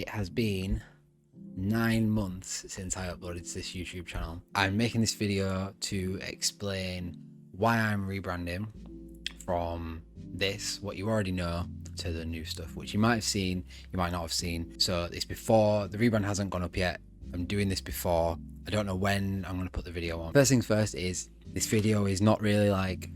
It has been 9 months since I uploaded to this YouTube channel. I'm making this video to explain why I'm rebranding from this, what you already know, to the new stuff, which you might have seen, you might not have seen. So it's before, the rebrand hasn't gone up yet. I'm doing this before. I don't know when I'm going to put the video on. First things first is, this video is not really like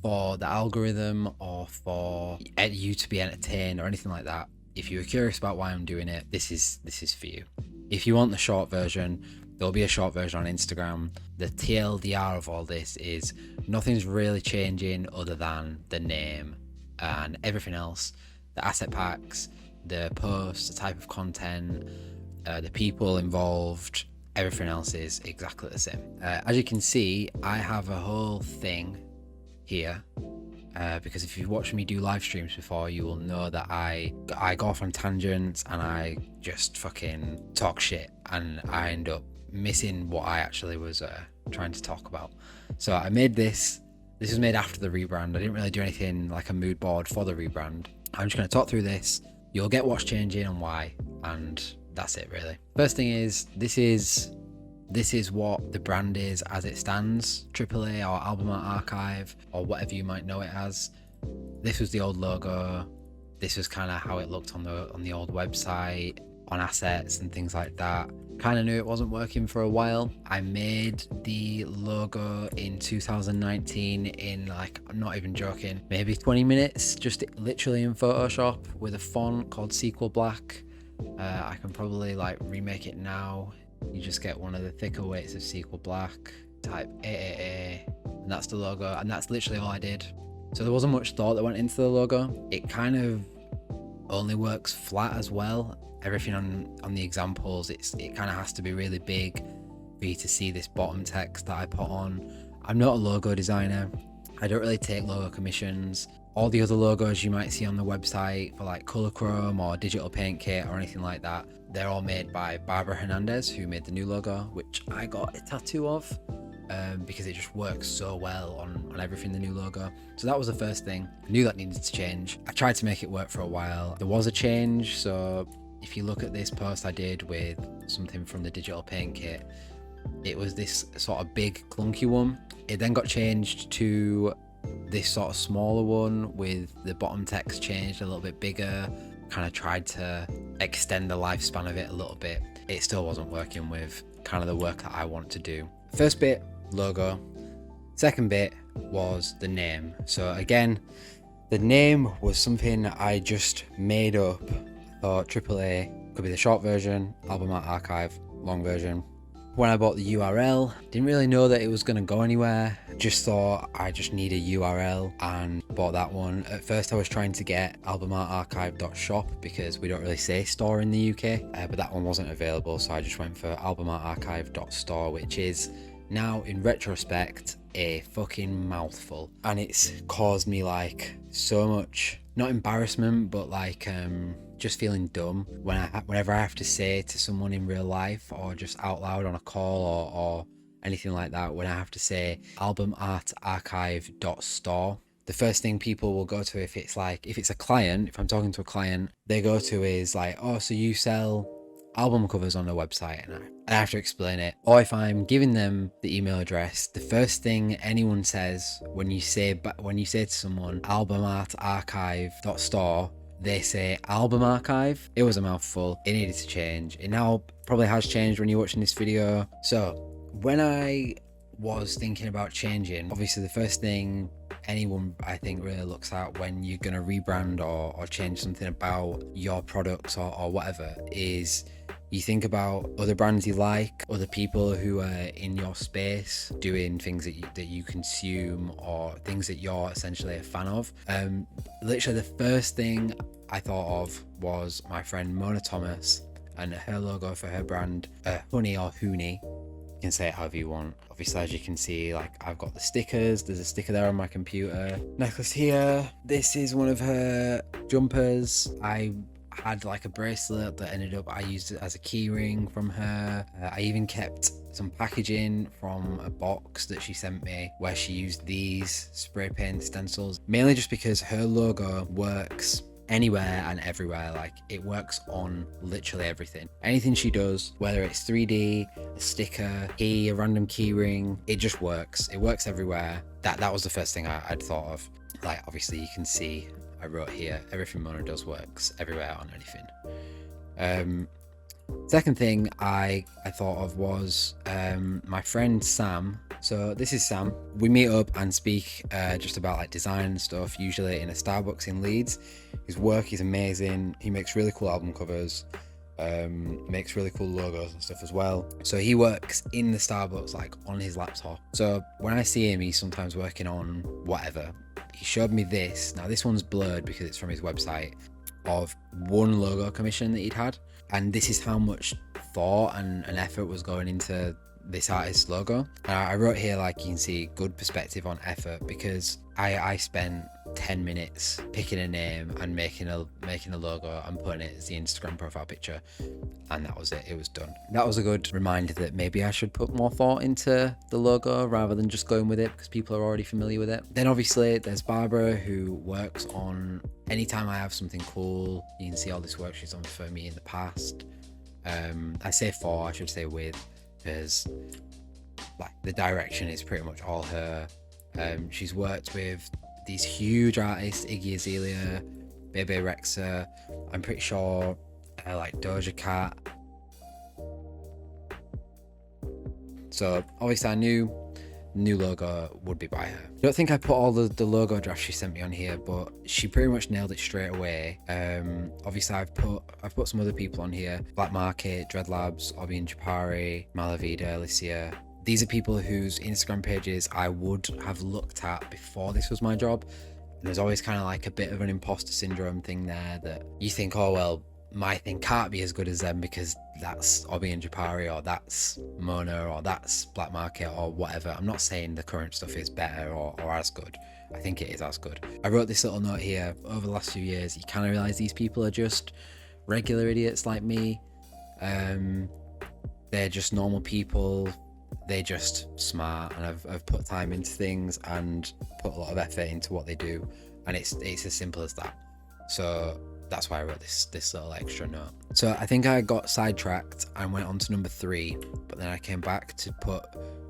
for the algorithm or for you to be entertained or anything like that. If you were curious about why I'm doing it, this is for you. If you want the short version, there'll be a short version on Instagram. The TLDR of all this is nothing's really changing other than the name and everything else. The asset packs, the posts, the type of content, the people involved, everything else is exactly the same. As you can see, I have a whole thing here. Because if you've watched me do live streams before, you will know that I go off on tangents and I just fucking talk shit, and I end up missing what I actually was trying to talk about. So I made this. This was made after the rebrand. I didn't really do anything like a mood board for the rebrand. I'm just going to talk through this. You'll get what's changing and why, and that's it really. First thing is, this is what the brand is as it stands. AAA or Album Art Archive or whatever you might know it as. This was the old logo. This was kind of how it looked on the old website, on assets and things like that. Kind of knew it wasn't working for a while. I made the logo in 2019 in, like, I'm not even joking, maybe 20 minutes, just literally in Photoshop with a font called Sequel Black. I can probably like remake it now. You just get one of the thicker weights of Sequel Black, type AAA, and that's the logo, and that's literally all I did. So there wasn't much thought that went into the logo. It kind of only works flat as well. Everything on the examples, it kind of has to be really big for you to see this bottom text that I put on. I'm not a logo designer. I don't really take logo commissions. All the other logos you might see on the website for like color chrome or digital paint kit or anything like that, they're all made by Barbara Hernandez, who made the new logo, which I got a tattoo of because it just works so well on everything, the new logo. So that was the first thing. I knew that needed to change. I tried to make it work for a while. There was a change. So if you look at this post I did with something from the digital paint kit, it was this sort of big clunky one. It then got changed to this sort of smaller one with the bottom text changed a little bit bigger. Kind of tried to extend the lifespan of it a little bit. It still wasn't working with kind of the work that I want to do. First bit, logo. Second bit was the name. So again, the name was something I just made up. Thought AAA could be the short version, Album Art Archive, long version. When I bought the URL, didn't really know that it was going to go anywhere. Just thought I just need a URL and bought that one. At first I was trying to get albumartarchive.store because we don't really say store in the UK, but that one wasn't available, so I just went for albumartarchive.store, which is now in retrospect a fucking mouthful, and it's caused me like so much, not embarrassment, but like just feeling dumb whenever I have to say to someone in real life or just out loud on a call or anything like that, when I have to say albumartarchive.store, the first thing people will go to, if it's a client, if I'm talking to a client, they go to is like, oh, so you sell album covers on the website, and I have to explain it. Or if I'm giving them the email address, the first thing anyone says when you say to someone albumartarchive.store, they say album archive. It was a mouthful. It needed to change. It now probably has changed when you're watching this video. So when I was thinking about changing, obviously the first thing anyone I think really looks at when you're going to rebrand or change something about your products or whatever is you think about other brands you like, other people who are in your space doing things that you consume or things that you're essentially a fan of. Literally the first thing I thought of was my friend Mona Thomas and her logo for her brand, Honey or Hooney. You can say it however you want. Obviously, as you can see, like, I've got the stickers. There's a sticker there on my computer. Necklace here. This is one of her jumpers. I had like a bracelet that ended up, I used it as a key ring from her. I even kept some packaging from a box that she sent me where she used these spray paint stencils, mainly just because her logo works anywhere and everywhere. Like, it works on literally everything. Anything she does, whether it's 3D, a sticker, a random key ring, it just works. It works everywhere. That was the first thing I'd thought of. Like, obviously you can see I wrote here, everything Mona does works everywhere on anything. Second thing I thought of was my friend Sam. So this is Sam. We meet up and speak just about like design and stuff, usually in a Starbucks in Leeds. His work is amazing. He makes really cool album covers, makes really cool logos and stuff as well. So he works in the Starbucks, like on his laptop. So when I see him, he's sometimes working on whatever. He showed me this. Now this one's blurred because it's from his website, of one logo commission that he'd had. And this is how much thought and effort was going into this artist's logo. And I wrote here, like, you can see good perspective on effort, because I spent 10 minutes picking a name and making a logo and putting it as the Instagram profile picture, and that was it. It was done. That was a good reminder that maybe I should put more thought into the logo rather than just going with it because people are already familiar with it. Then obviously there's Barbara, who works on anytime I have something cool. You can see all this work she's done for me in the past. I say for, I should say with, because like the direction is pretty much all her. She's worked with these huge artists, Iggy Azalea, Bebe Rexha, I'm pretty sure like Doja Cat. So obviously I knew new logo would be by her. I don't think I put all the logo drafts she sent me on here, but she pretty much nailed it straight away. Obviously I've put some other people on here: Black Market, Dreadlabs, Obi and Japari, Malavida, Alicia. These are people whose Instagram pages I would have looked at before this was my job. And there's always kind of like a bit of an imposter syndrome thing there, that you think, oh well, my thing can't be as good as them because that's Obi and Japari, or that's Mona, or that's Black Market, or whatever. I'm not saying the current stuff is better or as good. I think it is as good. I wrote this little note here: over the last few years, you kind of realize these people are just regular idiots like me. They're just normal people. They're just smart, and I've put time into things and put a lot of effort into what they do, and it's as simple as that. So that's why I wrote this little extra note. So I think I got sidetracked and went on to number 3, but then I came back to put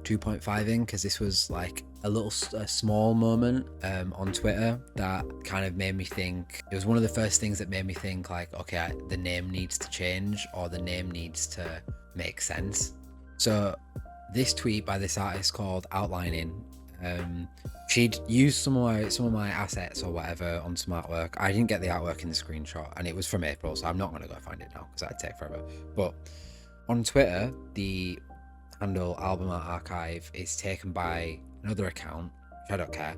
2.5 in because this was like a small moment on Twitter that kind of made me think. It was one of the first things that made me think, like, okay, the name needs to change, or the name needs to make sense. So this tweet by this artist called Outlining, she'd used some of my assets or whatever on some artwork. I didn't get the artwork in the screenshot, and it was from April, so I'm not going to go find it now because that'd take forever. But on Twitter, the handle albumartarchive is taken by another account, which I don't care.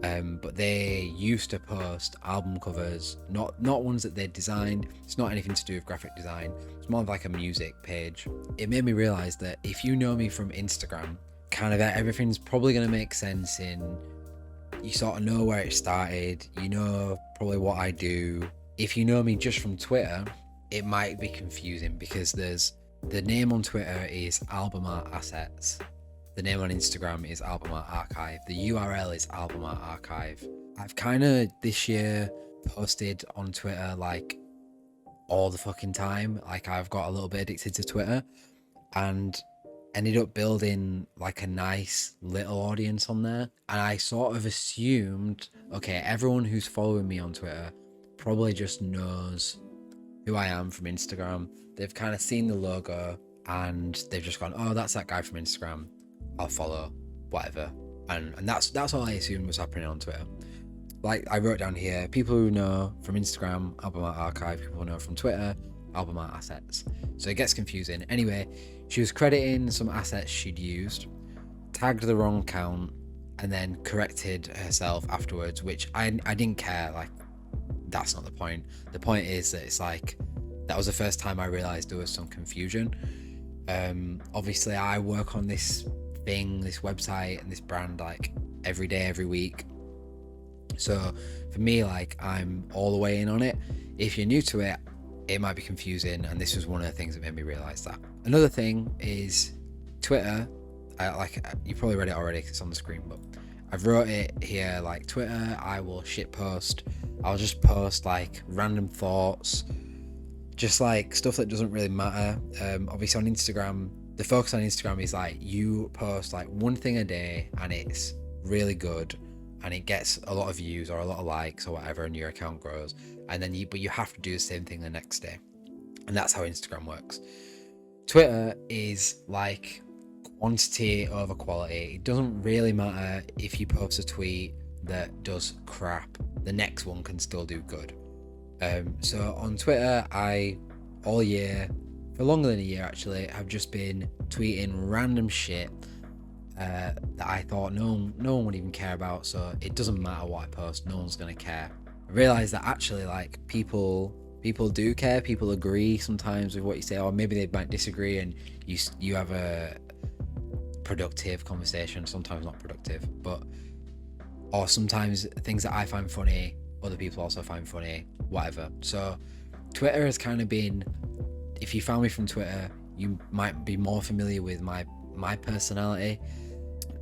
But they used to post album covers, not ones that they'd designed. It's not anything to do with graphic design. It's more of like a music page. It made me realize that if you know me from Instagram, kind of everything's probably going to make sense. You sort of know where it started. You know probably what I do. If you know me just from Twitter, it might be confusing because the name on Twitter is Albumart Assets. The name on Instagram is Albumart Archive. The URL is Albumart Archive. I've kind of this year posted on Twitter like all the fucking time. Like, I've got a little bit addicted to Twitter and ended up building like a nice little audience on there. And I sort of assumed, okay, everyone who's following me on Twitter probably just knows who I am from Instagram. They've kind of seen the logo and they've just gone, oh, that's that guy from Instagram. I'll follow, whatever. And that's all I assumed was happening on Twitter. Like I wrote down here, people who know from Instagram, Albumart Archive, people who know from Twitter, Albumart Assets. So it gets confusing. Anyway, she was crediting some assets she'd used, tagged the wrong account, and then corrected herself afterwards, which I didn't care. Like, that's not the point. The point is that it's like, that was the first time I realized there was some confusion. Obviously I work on this thing, this website and this brand like every day, every week. So for me, like, I'm all the way in on it. If you're new to it, it might be confusing, and this was one of the things that made me realize that. Another thing is Twitter. You probably read it already because it's on the screen, but I've wrote it here like Twitter, I will shitpost. I'll just post like random thoughts, just like stuff that doesn't really matter. Obviously on Instagram, the focus on Instagram is like you post like one thing a day and it's really good and it gets a lot of views or a lot of likes or whatever, and your account grows. And then but you have to do the same thing the next day. And that's how Instagram works. Twitter is like quantity over quality. It doesn't really matter if you post a tweet that does crap, the next one can still do good. So on Twitter, I all year, for longer than a year actually, have just been tweeting random shit that I thought no one would even care about. So it doesn't matter what I post, no one's gonna care. I realized that actually like people do care, people agree sometimes with what you say, or maybe they might disagree, and you have a productive conversation, sometimes not productive, or sometimes things that I find funny other people also find funny, whatever. So Twitter has kind of been, if you found me from Twitter, you might be more familiar with my personality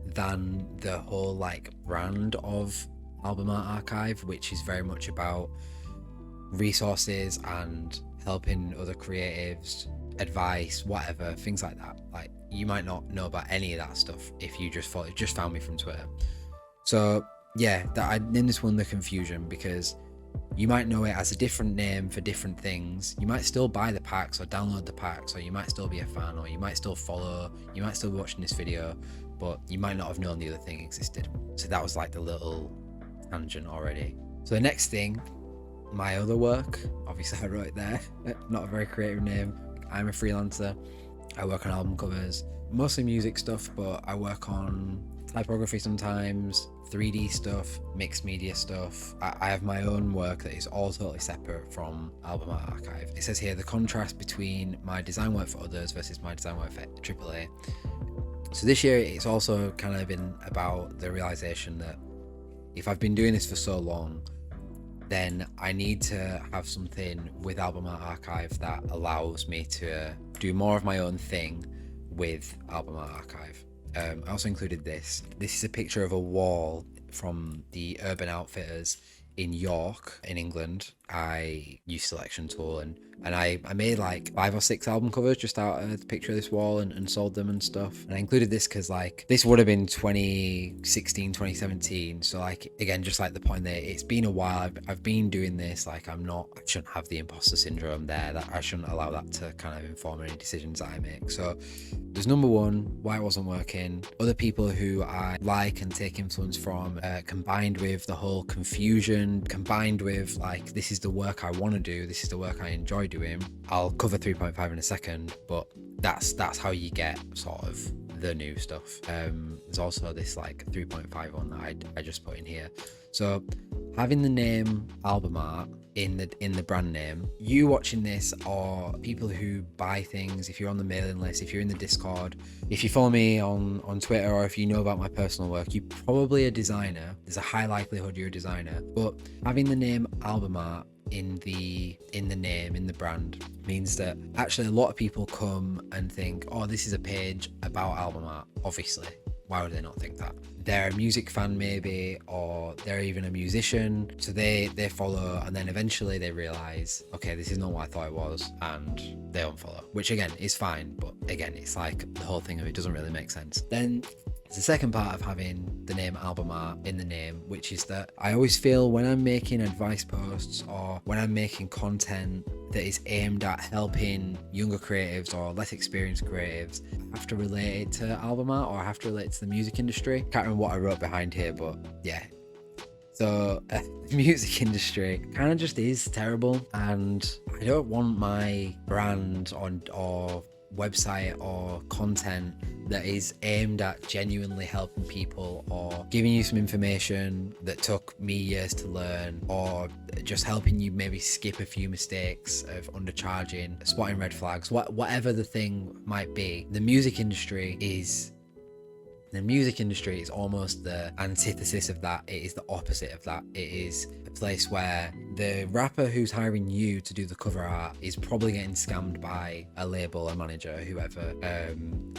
than the whole like brand of Album Art Archive, which is very much about resources and helping other creatives, advice, whatever, things like that. Like you might not know about any of that stuff if you just found me from Twitter. So yeah, that I named this one The Confusion because you might know it as a different name for different things. You might still buy the packs or download the packs, or you might still be a fan, or you might still follow, you might still be watching this video, but you might not have known the other thing existed. So that was like the little tangent already. So the next thing, my other work, obviously I wrote it there, not a very creative name. I'm a freelancer. I work on album covers, mostly music stuff, but I work on typography sometimes, 3D stuff, mixed media stuff. I have my own work that is all totally separate from Album Art Archive. It says here the contrast between my design work for others versus my design work for AAA. So this year it's also kind of been about the realization that if I've been doing this for so long, then I need to have something with Album Art Archive that allows me to do more of my own thing with Album Art Archive. I also included this. This is a picture of a wall from the Urban Outfitters in York, in England. I use Selection Tool and I made like 5 or 6 album covers just out of the picture of this wall and sold them and stuff. And I included this because like this would have been 2016, 2017. So like again, just like the point there, it's been a while. I've been doing this. Like I shouldn't have the imposter syndrome there. That I shouldn't allow that to kind of inform any decisions that I make. So there's number one, why it wasn't working. Other people who I like and take influence from, combined with the whole confusion, combined with like, this is the work I want to do. This is the work I enjoy doing. I'll cover 3.5 in a second, but that's how you get sort of the new stuff. There's also this like 3.5 one that I just put in here. So having the name Album Art in the brand name, you watching this or people who buy things, if you're on the mailing list, if you're in the Discord, if you follow me on Twitter, or if you know about my personal work, you're probably a designer. There's a high likelihood you're a designer, but having the name Album Art in the name, in the brand, means that actually a lot of people come and think, oh, this is a page about album art. Obviously, why would they not think that? They're a music fan maybe, or they're even a musician, so they follow, and then eventually they realize, okay, this is not what I thought it was, and they unfollow, which again is fine, but again, it's like the whole thing of it doesn't really make sense. Then the second part of having the name Album Art in the name, which is that I always feel when I'm making advice posts or when I'm making content that is aimed at helping younger creatives or less experienced creatives, I have to relate it to album art, or I have to relate it to the music industry. Can't remember what I wrote behind here, but yeah. So the music industry kind of just is terrible, and I don't want my brand or website or content that is aimed at genuinely helping people, or giving you some information that took me years to learn, or just helping you maybe skip a few mistakes of undercharging, spotting red flags, whatever the thing might be. The music industry is The music industry is almost the antithesis of that. It is the opposite of that. It is a place where the rapper who's hiring you to do the cover art is probably getting scammed by a label, a manager, whoever.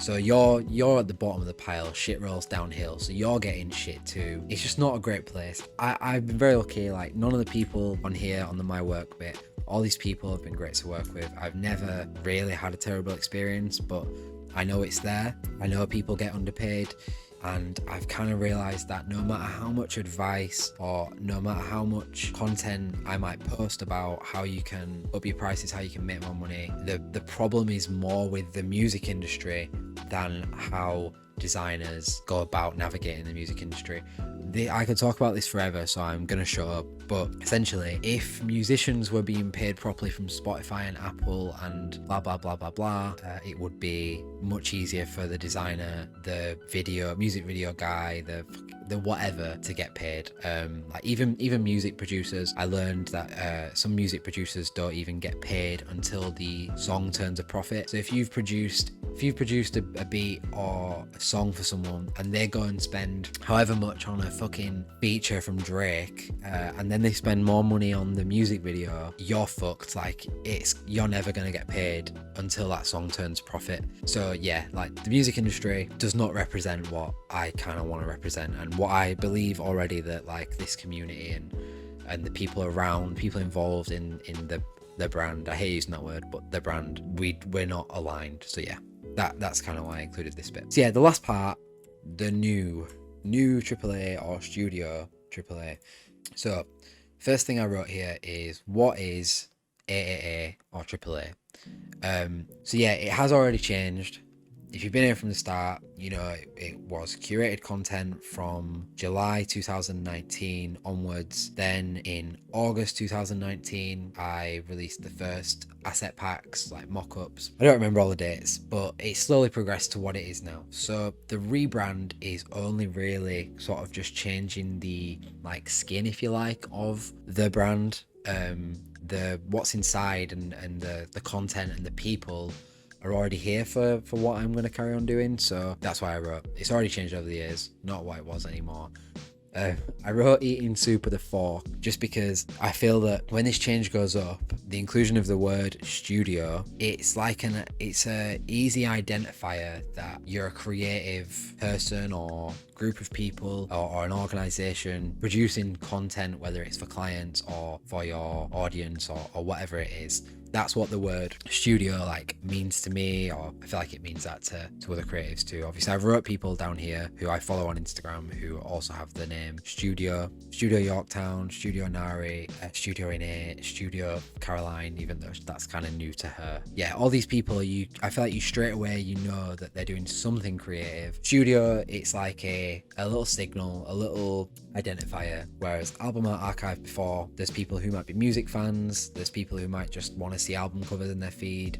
So you're at the bottom of the pile. Shit rolls downhill, so you're getting shit too. It's just not a great place. I've been very lucky. Like, none of the people on here on the my work bit, all these people have been great to work with. I've never really had a terrible experience, but I know it's there. I know people get underpaid, and I've kind of realized that no matter how much advice or no matter how much content I might post about how you can up your prices, how you can make more money, the problem is more with the music industry than how designers go about navigating the music industry. I could talk about this forever, so I'm gonna shut up. But essentially, if musicians were being paid properly from Spotify and Apple and blah blah blah blah blah, it would be much easier for the designer, the music video guy, the whatever to get paid. Like even music producers, I learned that some music producers don't even get paid until the song turns a profit. So if you've produced a beat or a song for someone and they go and spend however much on a fucking feature from Drake, and then they spend more money on the music video, you're fucked. Like, you're never gonna get paid until that song turns profit. So yeah, like, the music industry does not represent what I kind of want to represent, and what I believe already that, like, this community and the people involved in the brand, I hate using that word, but the brand, we're not aligned. So yeah, that's kind of why I included this bit. So yeah, the last part, the new AAA or Studio AAA. So first thing I wrote here is, what is AAA or AAA? So yeah, it has already changed. If you've been here from the start, you know it was curated content from July 2019 onwards. Then in August 2019, I released the first asset packs, like mock-ups. I don't remember all the dates, but it slowly progressed to what it is now. So the rebrand is only really sort of just changing the, like, skin, if you like, of the brand. The what's inside and the content and the people are already here for what I'm going to carry on doing. So that's why I wrote, it's already changed over the years, not what it was anymore. I wrote eating soup with a fork just because I feel that when this change goes up, the inclusion of the word studio, it's a easy identifier that you're a creative person or group of people or an organization producing content, whether it's for clients or for your audience or whatever it is. That's what the word studio, like, means to me, or I feel like it means that to other creatives too. Obviously, I've wrote people down here who I follow on Instagram who also have the name Studio Yorktown, Studio Nari, Studio Innate, Studio Caroline, even though that's kind of new to her. Yeah, all these people, I feel like you straight away, you know that they're doing something creative. Studio, it's like a little signal, a little identifier, whereas albumartarchive.store, there's people who might be music fans, there's people who might just want to see album covers in their feed.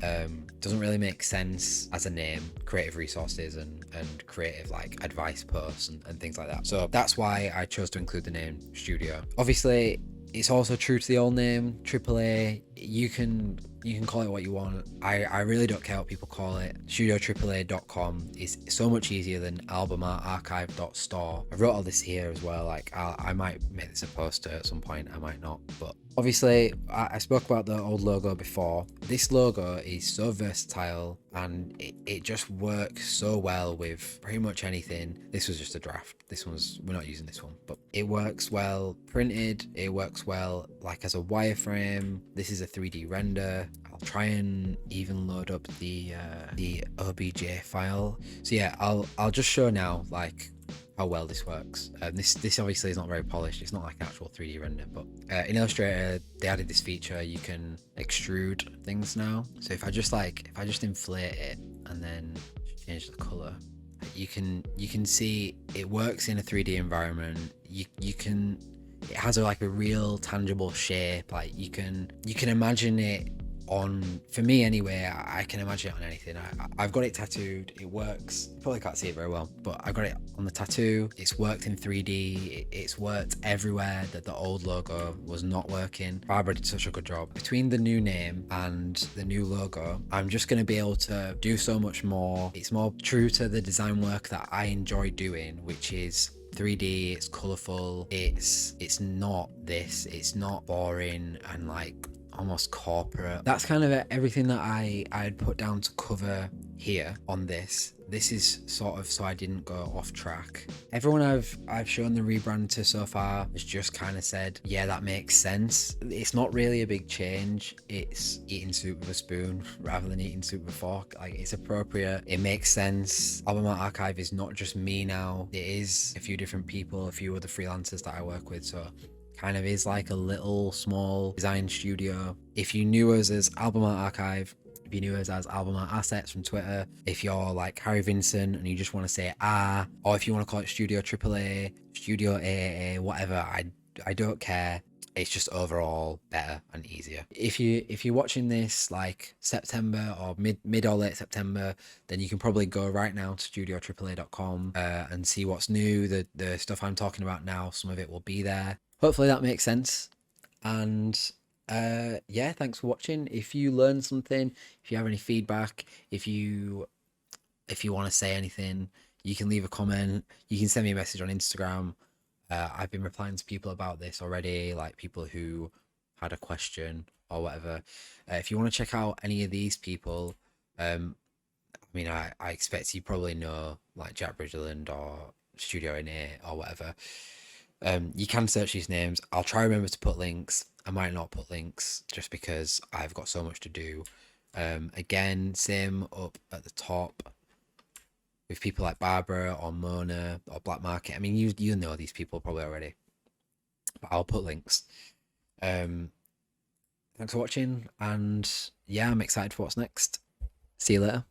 Doesn't really make sense as a name, creative resources and creative, like, advice posts and things like that. So that's why I chose to include the name Studio. Obviously, it's also true to the old name, AAA. You can call it what you want. I really don't care what people call it. StudioAAA.com is so much easier than albumartarchive.store. I wrote all this here as well. Like, I might make this a poster at some point, I might not, but obviously I spoke about the old logo before. This logo is so versatile and it just works so well with pretty much anything. This was just a draft. We're not using this one, but it works well printed. It works well, like, as a wireframe. This is a 3D render. I'll try and even load up the OBJ file. So yeah, I'll just show now, like, how well this works. This obviously is not very polished. It's not like an actual 3D render, but in Illustrator they added this feature. You can extrude things now. So if I just inflate it and then change the color, you can see it works in a 3D environment. It has a real tangible shape. Like, you can imagine it for me anyway, I can imagine it on anything. I've got it tattooed. It works. Probably can't see it very well, but I got it on the tattoo. It's worked in 3D. It's worked everywhere that the old logo was not working. Barbara did such a good job. Between the new name and the new logo, I'm just going to be able to do so much more. It's more true to the design work that I enjoy doing, which is 3D. It's colorful. It's not this. It's not boring and like almost corporate. That's kind of everything that I'd put down to cover here on this. This is sort of so I didn't go off track. Everyone I've shown the rebrand to so far has just kind of said, yeah, that makes sense. It's not really a big change. It's eating soup with a spoon rather than eating soup with a fork. Like, it's appropriate. It makes sense. Album Art Archive is not just me now. It is a few different people, a few other freelancers that I work with. So kind of is like a little small design studio. If you knew us as Album Art Archive, if you knew us as Album Art Assets from Twitter, if you're like Harry Vincent and you just want to say or if you want to call it Studio AAA, Studio AAA, whatever, I don't care. It's just overall better and easier. If you're watching this like September or mid or late September, then you can probably go right now to studioAAA.com and see what's new. The stuff I'm talking about now, some of it will be there. Hopefully that makes sense. And yeah, thanks for watching. If you learned something, if you have any feedback, if you want to say anything, you can leave a comment. You can send me a message on Instagram. I've been replying to people about this already, like people who had a question or whatever. If you want to check out any of these people, I mean, I expect you probably know like Jack Bridgeland or Studio AAA or whatever. You can search these names. I'll try remember to put links. I might not put links just because I've got so much to do. Again, same up at the top with people like Barbara or Mona or Black Market. I mean, you know these people probably already, but I'll put links. Thanks for watching, and yeah, I'm excited for what's next. See you later.